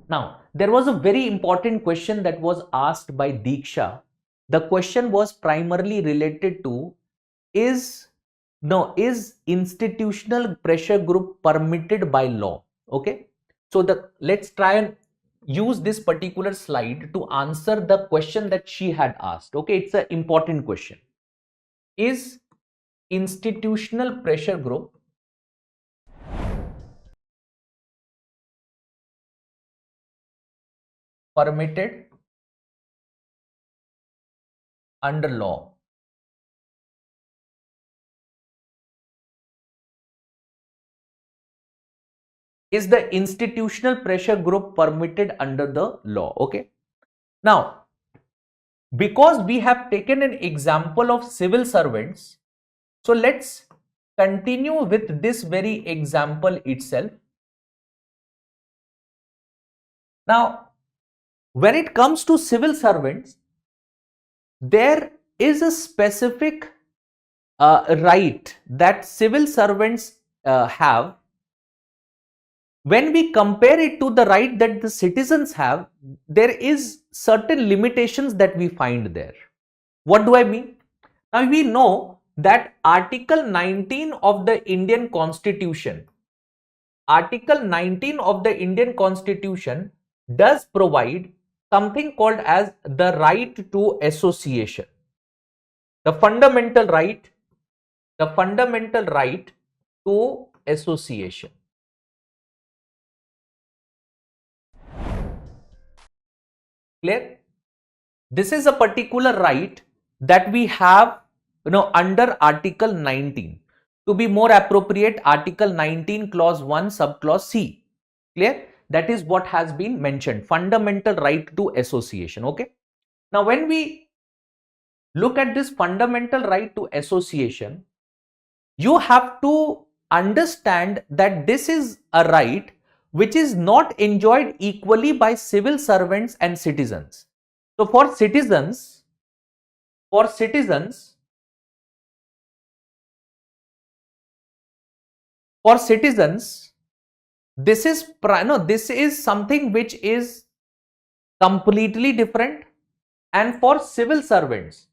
Now, there was a very important question that was asked by Diksha. The question was primarily related to is institutional pressure group permitted by law? Okay. So let's try and use this particular slide to answer the question that she had asked. Okay. It's an important question. Is institutional pressure group permitted under law? Is the institutional pressure group permitted under the law? Okay. Now, because we have taken an example of civil servants, so let's continue with this very example itself. Now, when it comes to civil servants, there is a specific right that civil servants have. When we compare it to the right that the citizens have, there is certain limitations that we find there. What do I mean? Now we know that Article 19 of the Indian Constitution, Article 19 of the Indian Constitution does provide something called as the right to association. The fundamental right to association. Clear? This is a particular right that we have, under Article 19. To be more appropriate, Article 19 clause 1 subclause C. Clear? That is what has been mentioned, fundamental right to association. Okay. Now, when we look at this fundamental right to association, you have to understand that this is a right which is not enjoyed equally by civil servants and citizens. So for citizens, this is something which is completely different, and for civil servants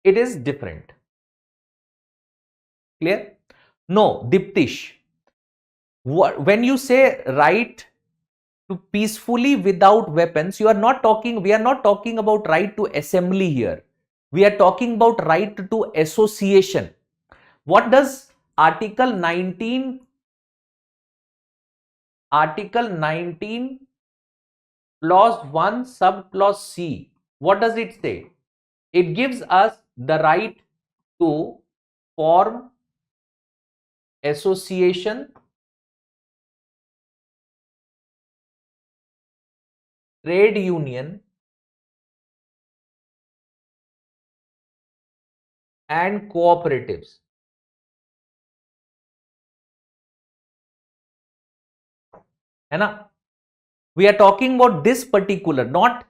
it is different. Clear? No, Diptish, when you say right to peacefully without weapons, we are not talking about right to assembly here. We are talking about right to association. What does Article 19 clause 1 subclause C, what does it say? It gives us the right to form association, trade union, and cooperatives. है ना? We are talking about this particular, not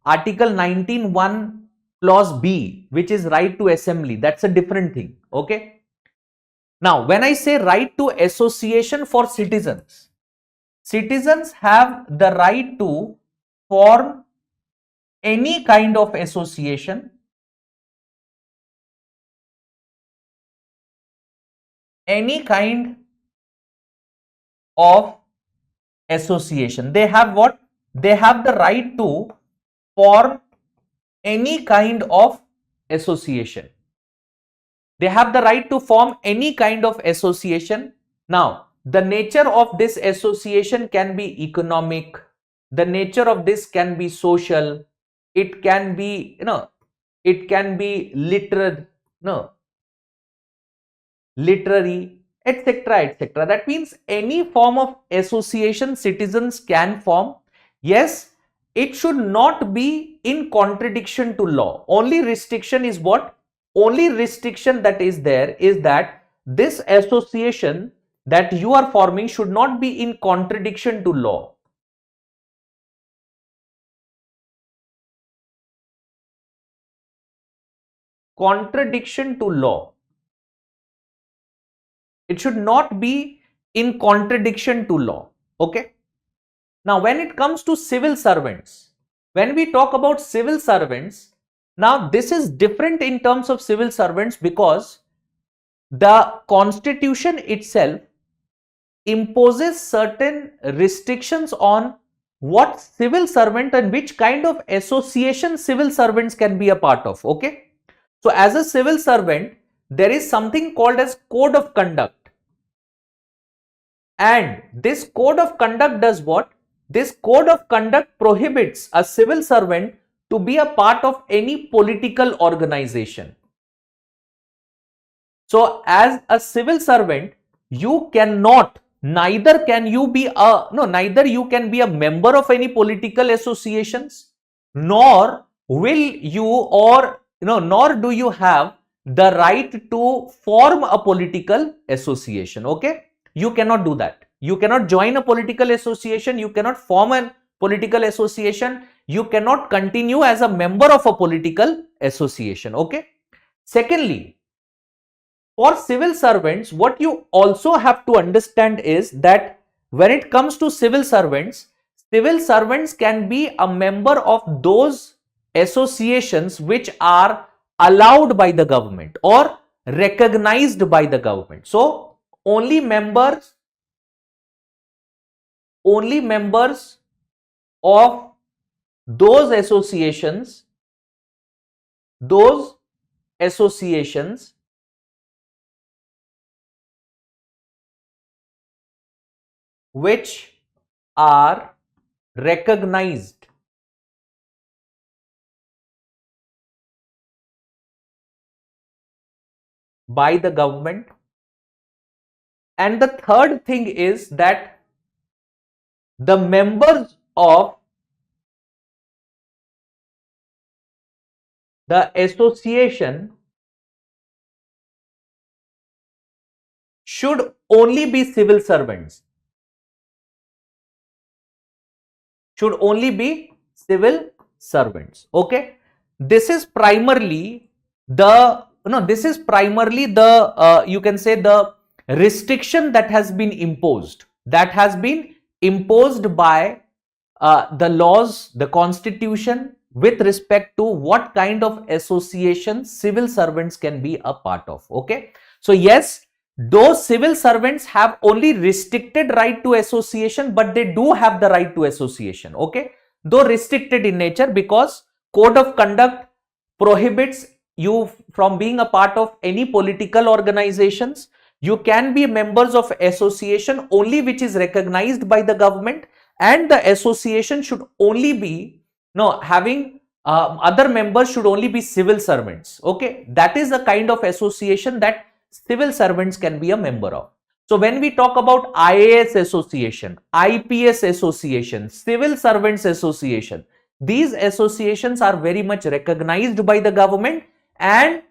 Article 19(1) clause B, which is right to assembly. That's a different thing. Okay. Now, when I say right to association for citizens, citizens have the right to form any kind of association, any kind of association. They have what? They have the right to form any kind of association. They have the right to form any kind of association. Now, the nature of this association can be economic. The nature of this can be social. It can be, it can be literary, etc., etc. That means any form of association citizens can form. Yes, it should not be in contradiction to law. Only restriction is what? Only restriction that is there is that this association that you are forming should not be in contradiction to law. Contradiction to law. It should not be in contradiction to law. Okay. Now, when it comes to civil servants, when we talk about civil servants, now this is different in terms of civil servants because the constitution itself imposes certain restrictions on what civil servant and which kind of association civil servants can be a part of. Okay. So as a civil servant, there is something called as code of conduct. And this code of conduct does what? This code of conduct prohibits a civil servant to be a part of any political organization. So as a civil servant, you cannot, neither you can be a member of any political associations, nor will you nor do you have the right to form a political association. Okay. You cannot do that. You cannot join a political association. You cannot form a political association. You cannot continue as a member of a political association. Okay. Secondly, for civil servants, what you also have to understand is that when it comes to civil servants can be a member of those associations which are allowed by the government or recognized by the government. So only members of those associations which are recognized by the government. And the third thing is that the members of the association should only be civil servants. Should only be civil servants. Okay. This is primarily the you can say the restriction that has been imposed by the laws, the constitution, with respect to what kind of association civil servants can be a part of. Okay. So yes, those civil servants have only restricted right to association, but they do have the right to association. Okay. Though restricted in nature, because code of conduct prohibits you from being a part of any political organizations. You can be members of association only which is recognized by the government, and the association should only be having other members should only be civil servants. Okay, that is the kind of association that civil servants can be a member of. So when we talk about IAS association, IPS association, civil servants association, these associations are very much recognized by the government, and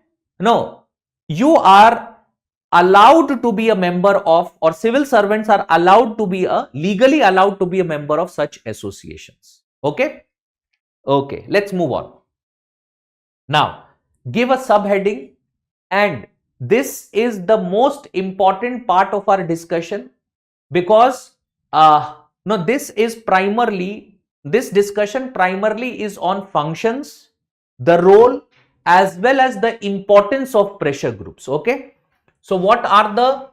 you are allowed to be a member of, or civil servants are allowed to be legally allowed to be a member of such associations. Okay. Okay, let's move on. Now, give a subheading, and this is the most important part of our discussion, because this discussion primarily is on functions, the role, as well as the importance of pressure groups. Okay, so what are the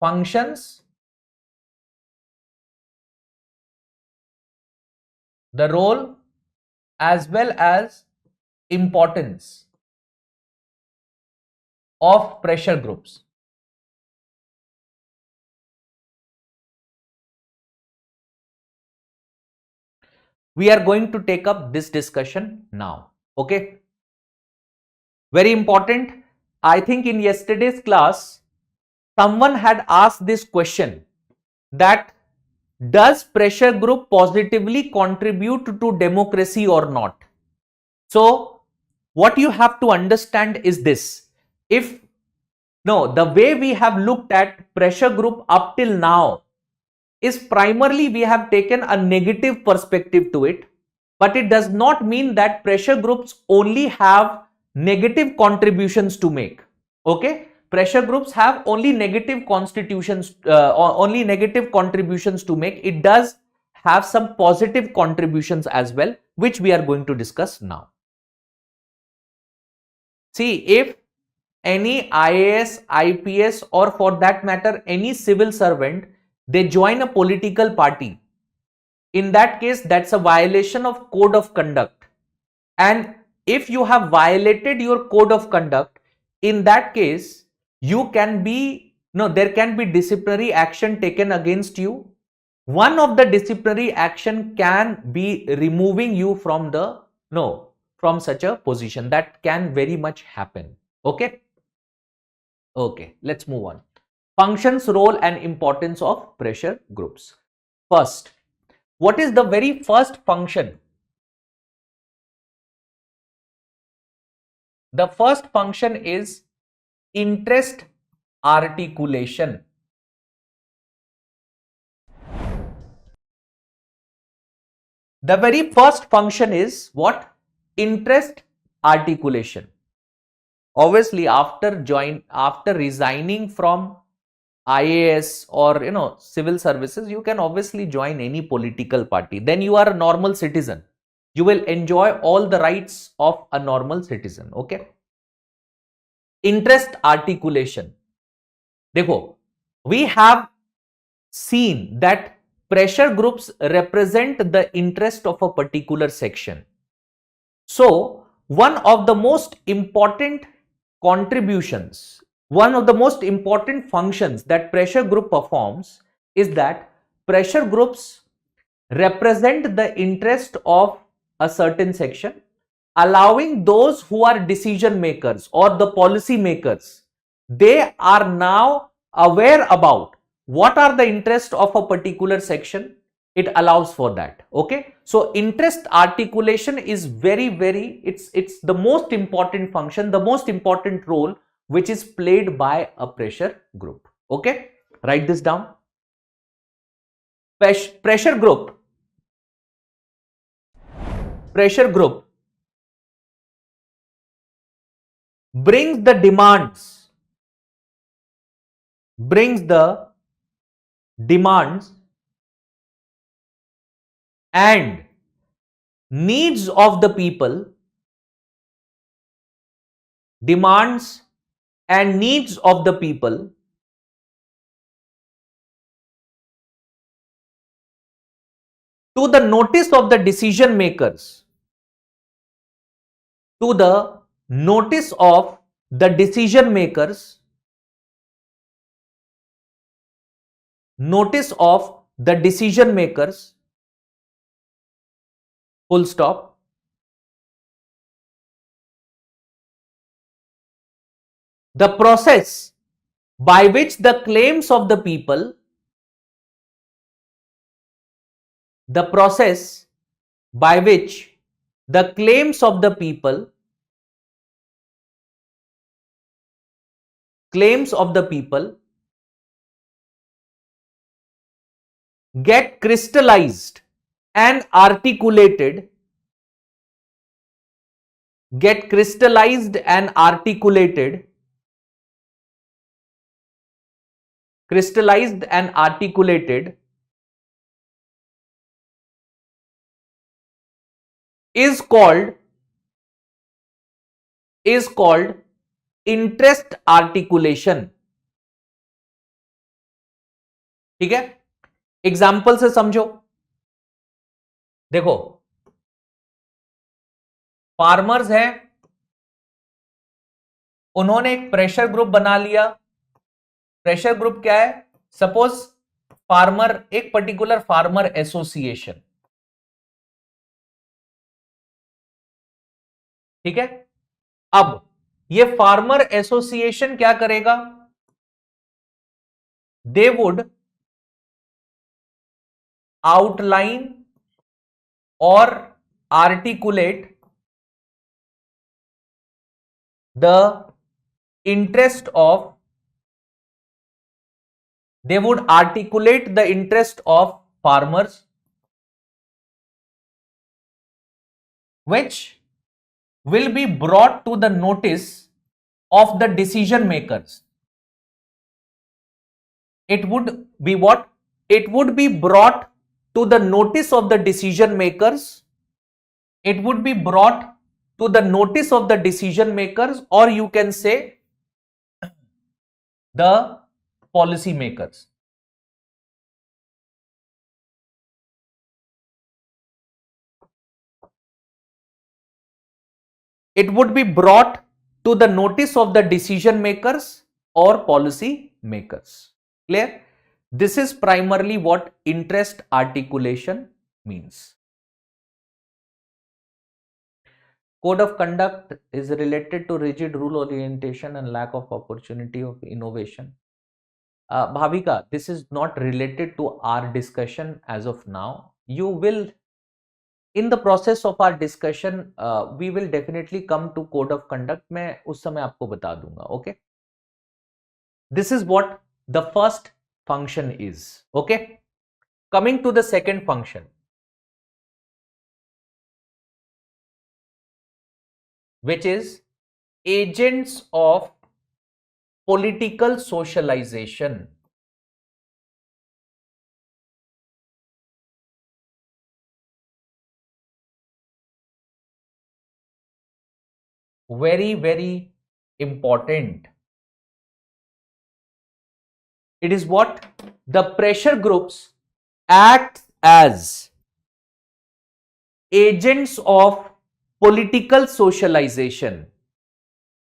functions, the role, as well as importance of pressure groups? We are going to take up this discussion now. Okay, very important. I think in yesterday's class, someone had asked this question, that does pressure group positively contribute to democracy or not? So what you have to understand is this: the way we have looked at pressure group up till now is primarily we have taken a negative perspective to it, but it does not mean that pressure groups only have negative contributions to make. Okay, pressure groups have only negative constitutions, only negative contributions to make. It does have some positive contributions as well, which we are going to discuss now. See, if any IAS, IPS, or for that matter, any civil servant, they join a political party, in that case, that's a violation of code of conduct. And if you have violated your code of conduct, in that case, you can be, no, there can be disciplinary action taken against you. One of the disciplinary action can be removing you from the, no, from such a position. That can very much happen. Okay. Okay, let's move on. Functions, role and importance of pressure groups. First, what is the very first function? The first function is interest articulation. The very first function is what? Interest articulation. Obviously, after resigning from IAS or civil services, you can obviously join any political party. Then you are a normal citizen. You will enjoy all the rights of a normal citizen. Okay. Interest articulation. Dekho, we have seen that pressure groups represent the interest of a particular section. So, one of the most important contributions, one of the most important functions that pressure group performs is that pressure groups represent the interest of a certain section, allowing those who are decision makers or the policy makers, they are now aware about what are the interests of a particular section. It allows for that. Okay, so interest articulation is very it's the most important function, the most important role which is played by a pressure group. Okay, write this down. Pressure group brings the demands and needs of the people, demands and needs of the people to the notice of the decision makers, to the notice of the decision makers, notice of the decision makers, full stop. The process by which the claims of the people, the process by which the claims of the people, get crystallized and articulated, is called interest articulation. ठीक है, example से समझो. देखो, farmers है, उन्होंने एक pressure group बना लिया. प्रेशर ग्रुप क्या है? सपोज फार्मर, एक पर्टिकुलर फार्मर एसोसिएशन. ठीक है, अब ये फार्मर एसोसिएशन क्या करेगा? दे वुड आउटलाइन और articulate the interest of, they would articulate the interest of farmers, which will be brought to the notice of the decision makers. It would be what? It would be brought to the notice of the decision makers. It would be brought to the notice of the decision makers, or you can say the policy makers. It would be brought to the notice of the decision makers or policy makers. Clear? This is primarily what interest articulation means. Code of conduct is related to rigid rule orientation and lack of opportunity of innovation. Bhavika, this is not related to our discussion as of now. You will, in the process of our discussion, we will definitely come to code of conduct. मैं उस समय आपको बता दूंगा. Okay. This is what the first function is. Okay. Coming to the second function, which is agents of political socialization. Very, very important. It is what? The pressure groups act as agents of political socialization.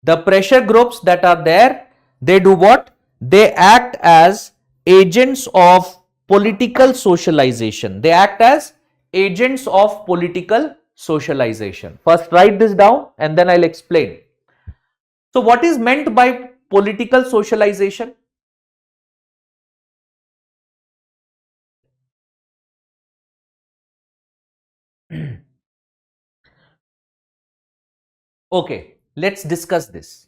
The pressure groups that are there, they do what? They act as agents of political socialization. They act as agents of political socialization. First write this down and then I'll explain. So what is meant by political socialization? Okay, let's discuss this.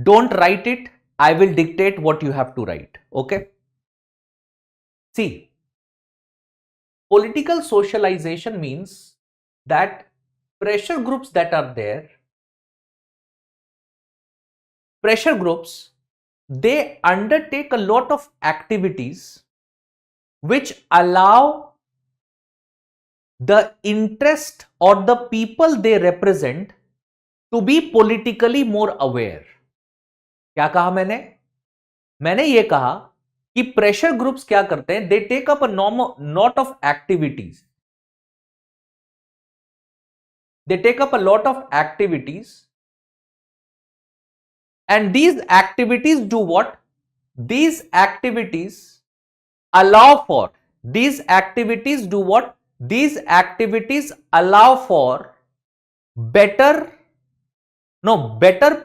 Don't write it. I will dictate what you have to write. Okay. See, political socialization means that pressure groups that are there, pressure groups, they undertake a lot of activities which allow the interest or the people they represent to be politically more aware. क्या कहा मैंने ये कहा कि pressure groups क्या करते हैं? They take up a lot of activities. They take up a lot of activities, and these activities do what? These activities allow for, these activities do what? These activities allow for better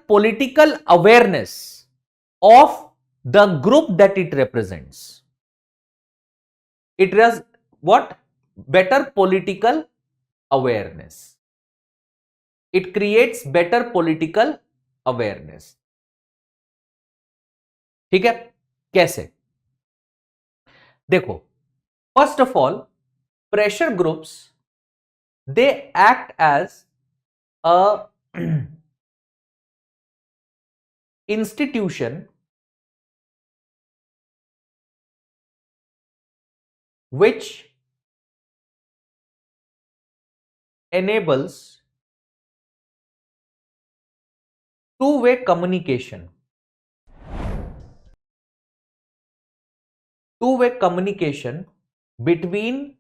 political awareness of the group that it represents. It has what? Better political awareness. It creates better political awareness. ठीक है? कैसे? देखो, first of all, pressure groups, they act as a institution which enables two-way communication. Two-way communication between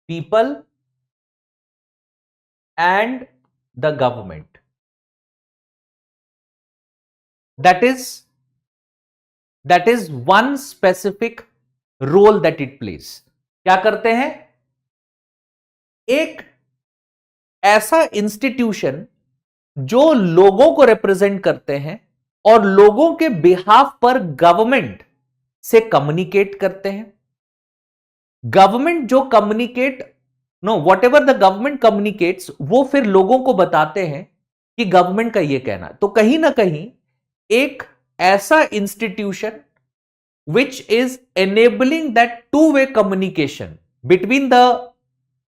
people and the government. That is one specific role that it plays. क्या करते हैं? एक ऐसा institution जो लोगों को रिप्रेजेंट करते हैं और लोगों के बिहाफ पर गवर्नमेंट से कम्युनिकेट करते हैं. गवर्नमेंट जो communicate what ever the government communicates, वो फिर लोगों को बताते हैं कि गवर्नमेंट का ये कहना. तो कहीं ना कहीं एक ऐसा institution which is enabling that two way communication between the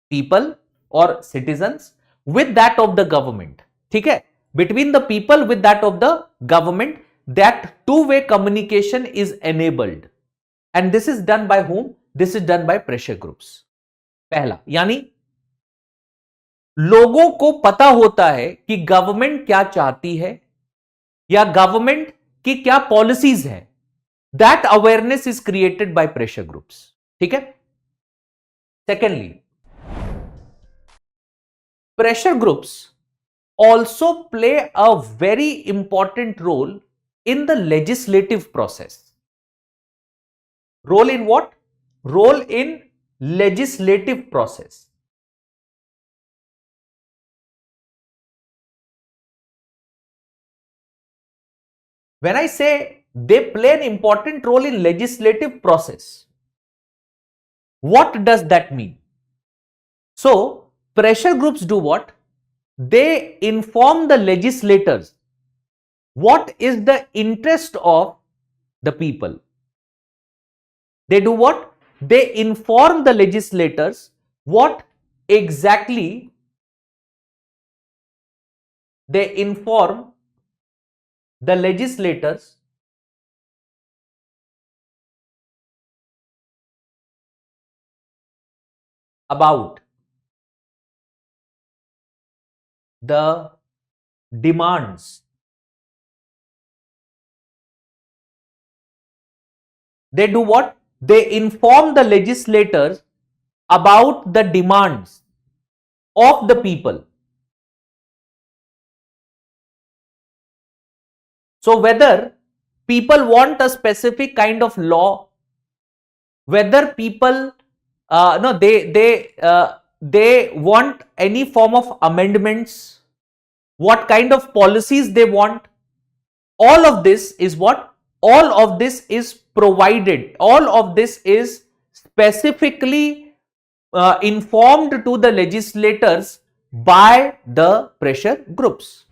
people और citizens with that of the government. ठीक है? Between the people with that of the government, that two-way communication is enabled. And this is done by whom? This is done by pressure groups. पहला, यानी लोगों को पता होता है कि गवर्नमेंट क्या चाहती है या गवर्नमेंट की क्या पॉलिसीज है. That awareness is created by pressure groups. ठीक है. Secondly, pressure groups also play a very important role in the legislative process. Role in what? Role in legislative process. When I say they play an important role in legislative process, what does that mean? So, pressure groups do what? They inform the legislators what is the interest of the people. They do what? They inform the legislators what exactly they inform the legislators about the demands. They do what? They inform the legislators about the demands of the people. So whether people want a specific kind of law, whether people they want any form of amendments, what kind of policies they want, all of this is what? All of this is provided, all of this is specifically informed to the legislators by the pressure groups.